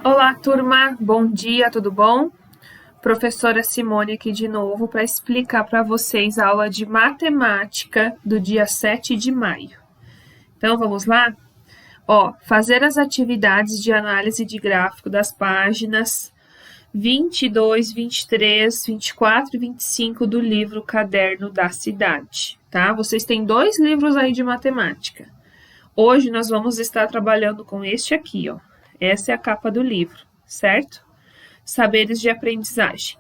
Olá, turma. Bom dia, tudo bom? Professora Simone aqui de novo para explicar para vocês a aula de matemática do dia 7 de maio. Então, vamos lá? Fazer as atividades de análise de gráfico das páginas 22, 23, 24 e 25 do livro Caderno da Cidade, tá? Vocês têm 2 livros aí de matemática. Hoje nós vamos estar trabalhando com este aqui, ó. Essa é a capa do livro, certo? Saberes de aprendizagem.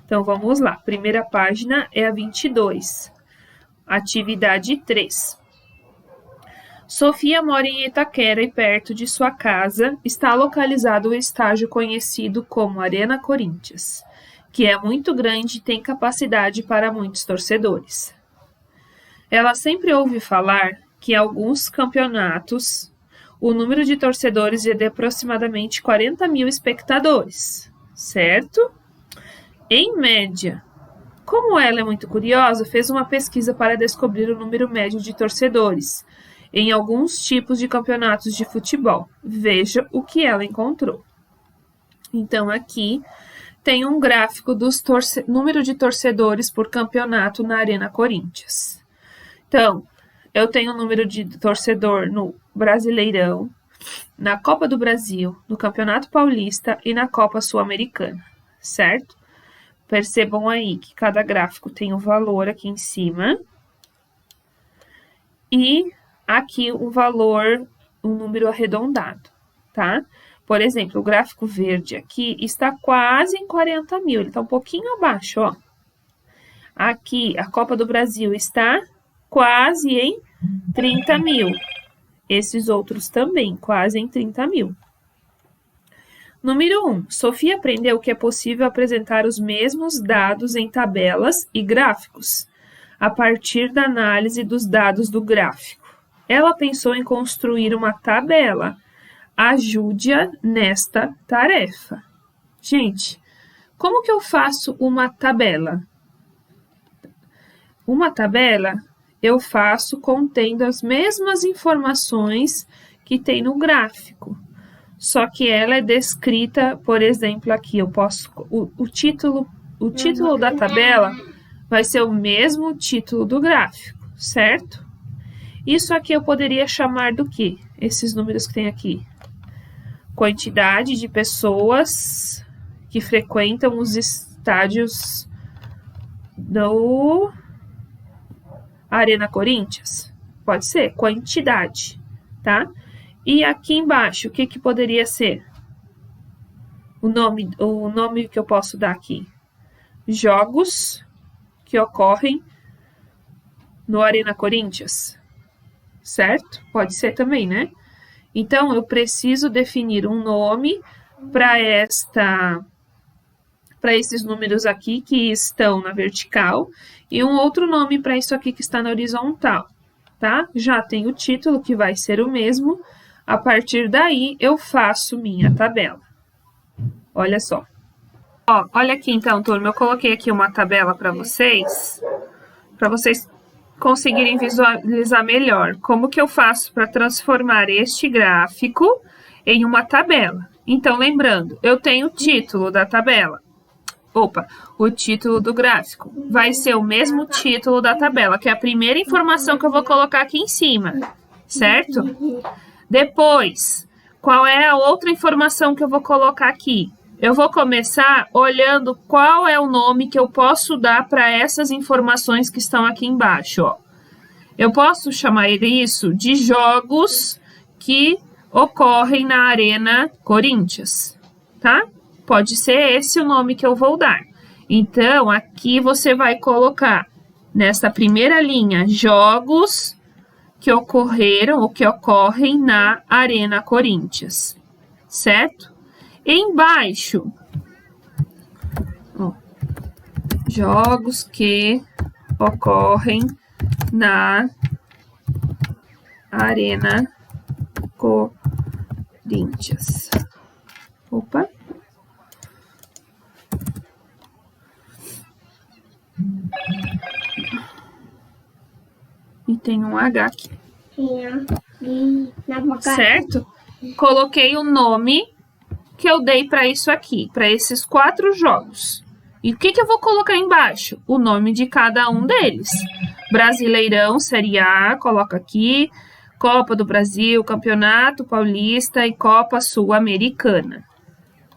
Então, vamos lá. Primeira página é a 22. Atividade 3. Sofia mora em Itaquera e perto de sua casa está localizado o estádio conhecido como Arena Corinthians, que é muito grande e tem capacidade para muitos torcedores. Ela sempre ouve falar que em alguns campeonatos o número de torcedores é de aproximadamente 40 mil espectadores, certo? Em média, como ela é muito curiosa, fez uma pesquisa para descobrir o número médio de torcedores em alguns tipos de campeonatos de futebol. Veja o que ela encontrou. Então, aqui tem um gráfico dos número de torcedores por campeonato na Arena Corinthians. Então, eu tenho o número de torcedor no Brasileirão, na Copa do Brasil, no Campeonato Paulista e na Copa Sul-Americana, certo? Percebam aí que cada gráfico tem um valor aqui em cima e aqui um valor, um número arredondado, tá? Por exemplo, o gráfico verde aqui está quase em 40 mil, ele está um pouquinho abaixo, ó. Aqui, a Copa do Brasil está quase em 30 mil. Esses outros também, quase em 30 mil. Número 1. Sofia aprendeu que é possível apresentar os mesmos dados em tabelas e gráficos, a partir da análise dos dados do gráfico. Ela pensou em construir uma tabela. Ajude-a nesta tarefa. Gente, como que eu faço uma tabela? Uma tabela eu faço contendo as mesmas informações que tem no gráfico. Só que ela é descrita, por exemplo, aqui eu posso o título da tabela vai ser o mesmo título do gráfico, certo? Isso aqui eu poderia chamar do quê? Esses números que tem aqui. Quantidade de pessoas que frequentam os estádios do Arena Corinthians? Pode ser, quantidade, tá? E aqui embaixo, o que poderia ser? O nome que eu posso dar aqui. Jogos que ocorrem no Arena Corinthians, certo? Pode ser também, né? Então, eu preciso definir um nome para esses números aqui que estão na vertical e um outro nome para isso aqui que está na horizontal, tá? Já tem o título que vai ser o mesmo. A partir daí, eu faço minha tabela. Olha só. Olha aqui então, turma, eu coloquei aqui uma tabela para vocês conseguirem visualizar melhor como que eu faço para transformar este gráfico em uma tabela. Então, lembrando, eu tenho o título da tabela. O título do gráfico vai ser o mesmo título da tabela, que é a primeira informação que eu vou colocar aqui em cima, certo? Depois, qual é a outra informação que eu vou colocar aqui? Eu vou começar olhando qual é o nome que eu posso dar para essas informações que estão aqui embaixo, ó. Eu posso chamar isso de jogos que ocorrem na Arena Corinthians, tá? Pode ser esse o nome que eu vou dar. Então, aqui você vai colocar, nessa primeira linha, jogos que ocorreram ou que ocorrem na Arena Corinthians, certo? Embaixo, jogos que ocorrem na Arena Corinthians. E tem um H aqui. Certo? Coloquei o nome que eu dei para isso aqui, para esses 4 jogos. E o que eu vou colocar embaixo? O nome de cada um deles. Brasileirão, Série A, coloca aqui. Copa do Brasil, Campeonato Paulista e Copa Sul-Americana.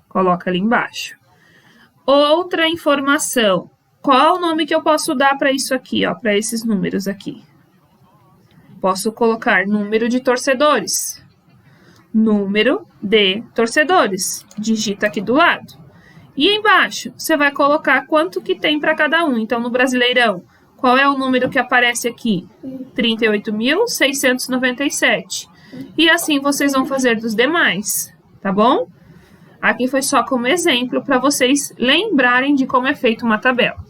Coloca ali embaixo. Outra informação. Qual o nome que eu posso dar para isso aqui, ó, para esses números aqui? Posso colocar número de torcedores. Número de torcedores. Digita aqui do lado. E embaixo, você vai colocar quanto que tem para cada um. Então, no Brasileirão, qual é o número que aparece aqui? 38.697. E assim vocês vão fazer dos demais, tá bom? Aqui foi só como exemplo para vocês lembrarem de como é feita uma tabela.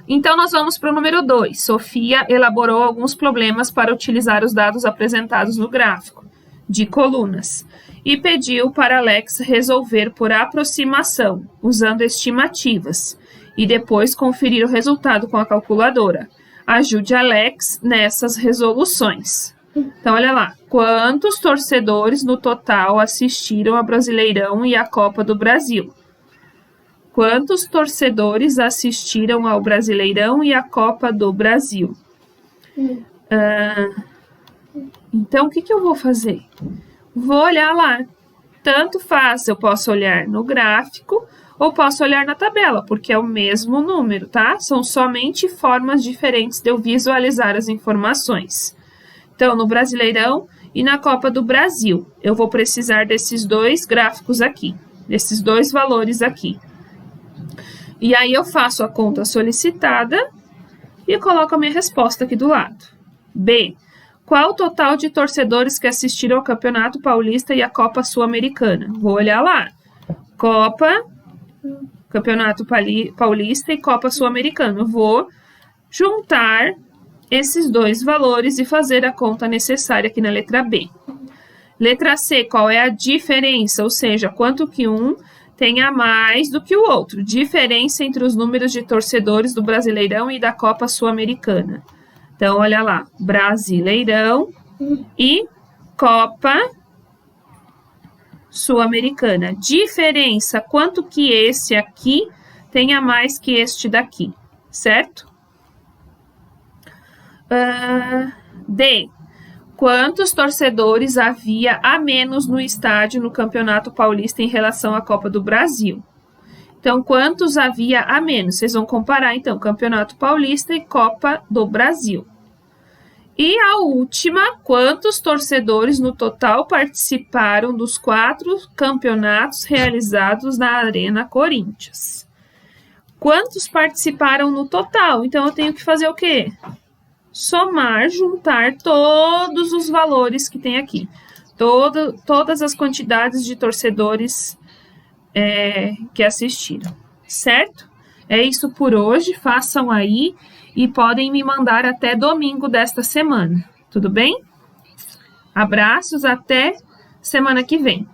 Então, nós vamos para o número 2. Sofia elaborou alguns problemas para utilizar os dados apresentados no gráfico de colunas e pediu para Alex resolver por aproximação, usando estimativas, e depois conferir o resultado com a calculadora. Ajude Alex nessas resoluções. Então, olha lá. Quantos torcedores no total assistiram a Brasileirão e a Copa do Brasil? Quantos torcedores assistiram ao Brasileirão e à Copa do Brasil? Então, o que eu vou fazer? Vou olhar lá. Tanto faz, eu posso olhar no gráfico ou posso olhar na tabela, porque é o mesmo número, tá? São somente formas diferentes de eu visualizar as informações. Então, no Brasileirão e na Copa do Brasil, eu vou precisar desses 2 gráficos aqui, desses 2 valores aqui. E aí, eu faço a conta solicitada e coloco a minha resposta aqui do lado. B. Qual o total de torcedores que assistiram ao Campeonato Paulista e à Copa Sul-Americana? Vou olhar lá. Copa, Campeonato Paulista e Copa Sul-Americana. Vou juntar esses 2 valores e fazer a conta necessária aqui na letra B. Letra C, qual é a diferença? Ou seja, quanto que um tem a mais do que o outro. Diferença entre os números de torcedores do Brasileirão e da Copa Sul-Americana. Então, olha lá, Brasileirão e Copa Sul-Americana. Diferença, quanto que esse aqui tem a mais que este daqui, certo? D. Quantos torcedores havia a menos no estádio no Campeonato Paulista em relação à Copa do Brasil? Então, quantos havia a menos? Vocês vão comparar, então, Campeonato Paulista e Copa do Brasil. E a última, quantos torcedores no total participaram dos 4 campeonatos realizados na Arena Corinthians? Quantos participaram no total? Então, eu tenho que fazer o quê? Somar, juntar todos os valores que tem aqui. Todas as quantidades de torcedores que assistiram, certo? É isso por hoje, façam aí e podem me mandar até domingo desta semana, tudo bem? Abraços, até semana que vem.